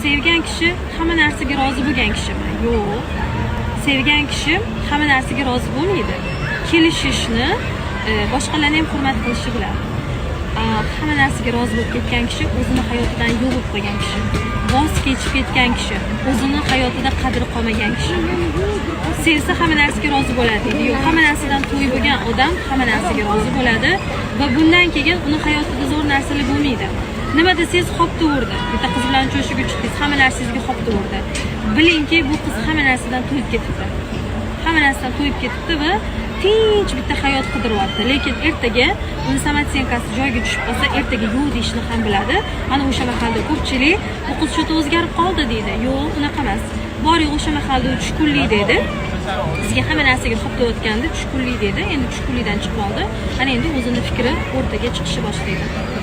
sevgan kishi hamma narsaga rozi bo'lgan kishimi? Yo'q. Sevgan kishi hamma narsaga rozi bo'lmaydi. Kelishishni, boshqalarni ham hurmat qilishni biladi. Hamma narsaga rozi bo'lib ketgan kishi o'zini hayotidan yo'qib qo'ygan kishi. Voz kechib ketgan kishi, o'zini hayotida qadri qolmagan kishi. Sevsa hamma narsaga rozi bo'ladi. Yo'q, hamma narsadan to'y bo'lgan odam hamma narsaga rozi bo'ladi va bundan keyin uni hayotida zo'r narsalar bo'lmaydi. Nima desangiz xoptaverdi. Bitta qiz bilan uchrashuvga chiqdingiz, hamma narsangizga xoptaverdi. Bilingki, bu qiz hamma narsadan to'yib ketibdi. Hamma narsadan to'yib ketibdi va tinch bitta hayot qidiryapti. Lekin ertaga uni samatsenkasi joyiga tushib qolsa, ertaga yo'q deyishni ham biladi. Mana o'sha mahallada ko'pchilik bu qiz shu o'zgarib qoldi deydi. Yo'q, unaqa emas. Boring o'sha mahallada tushkunlik dedi. Sizga hamma narsaga xoptayotganda tushkunlik dedi. Endi tushkunlikdan chiqib oldi. Ana endi o'zini fikri o'rtaga chiqishni boshlaydi.